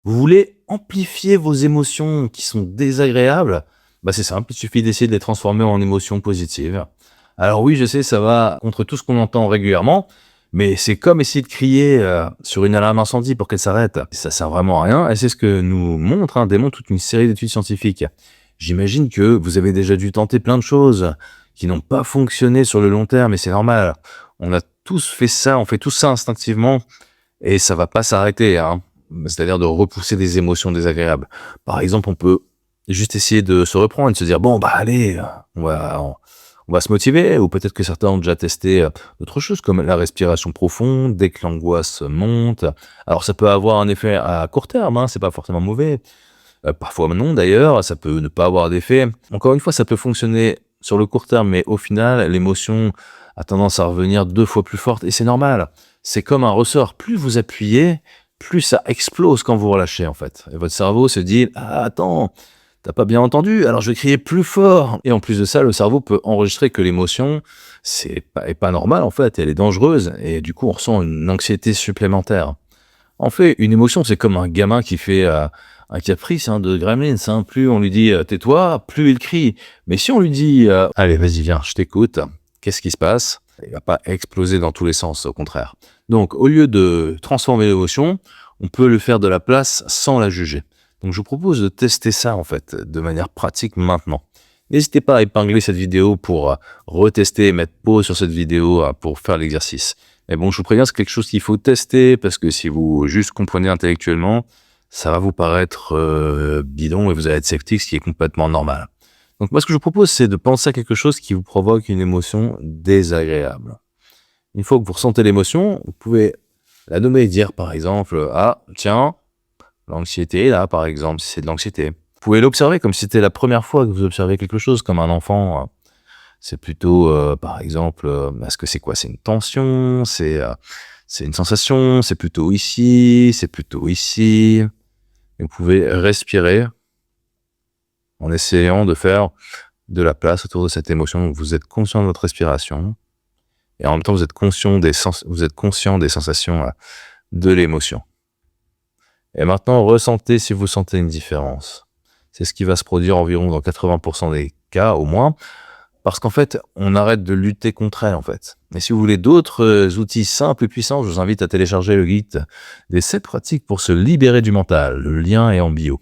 Vous voulez amplifier vos émotions qui sont désagréables? Bah, c'est simple, il suffit d'essayer de les transformer en émotions positives. Alors oui, je sais, ça va contre tout ce qu'on entend régulièrement, mais c'est comme essayer de crier sur une alarme incendie pour qu'elle s'arrête. Ça sert vraiment à rien, et c'est ce que nous démontre toute une série d'études scientifiques. J'imagine que vous avez déjà dû tenter plein de choses qui n'ont pas fonctionné sur le long terme, et c'est normal. On a tous fait ça, on fait tout ça instinctivement, et ça va pas s'arrêter, hein. C'est-à-dire de repousser des émotions désagréables. Par exemple, on peut juste essayer de se reprendre et de se dire: «Bon, bah, allez, on va se motiver», ou peut-être que certains ont déjà testé, d'autres choses comme la respiration profonde dès que l'angoisse monte. Alors ça peut avoir un effet à court terme, hein, c'est pas forcément mauvais. Parfois non d'ailleurs, ça peut ne pas avoir d'effet. Encore une fois, ça peut fonctionner sur le court terme, mais au final, l'émotion a tendance à revenir 2 fois plus forte, et c'est normal. C'est comme un ressort, plus vous appuyez, plus ça explose quand vous relâchez, en fait. Et votre cerveau se dit: «Ah, attends, t'as pas bien entendu, alors je vais crier plus fort», et en plus de ça, le cerveau peut enregistrer que l'émotion, est pas normale, en fait, elle est dangereuse, et du coup, on ressent une anxiété supplémentaire. En fait, une émotion, c'est comme un gamin qui fait un caprice, hein, de Gremlins, hein. Plus on lui dit tais-toi, plus il crie. Mais si on lui dit allez, vas-y, viens, je t'écoute, qu'est-ce qui se passe? Il va pas exploser dans tous les sens, au contraire. Donc, au lieu de transformer l'émotion, on peut lui faire de la place sans la juger. Donc, je vous propose de tester ça, en fait, de manière pratique maintenant. N'hésitez pas à épingler cette vidéo pour retester et mettre pause sur cette vidéo pour faire l'exercice. Mais bon, je vous préviens, c'est quelque chose qu'il faut tester, parce que si vous juste comprenez intellectuellement, ça va vous paraître bidon et vous allez être sceptique, ce qui est complètement normal. Donc moi, ce que je vous propose, c'est de penser à quelque chose qui vous provoque une émotion désagréable. Une fois que vous ressentez l'émotion, vous pouvez la nommer et dire par exemple: ah, tiens, l'anxiété, là, par exemple, si c'est de l'anxiété. Vous pouvez l'observer comme si c'était la première fois que vous observez quelque chose, comme un enfant. C'est plutôt, par exemple, est-ce que c'est quoi? C'est une tension? C'est une sensation? C'est plutôt ici? C'est plutôt ici? Et vous pouvez respirer en essayant de faire de la place autour de cette émotion. Donc vous êtes conscient de votre respiration, et en même temps vous êtes conscient des sensations de l'émotion. Et maintenant, ressentez si vous sentez une différence. C'est ce qui va se produire environ dans 80% des cas, au moins. Parce qu'en fait, on arrête de lutter contre elle, en fait. Et si vous voulez d'autres outils simples et puissants, je vous invite à télécharger le guide des 7 pratiques pour se libérer du mental. Le lien est en bio.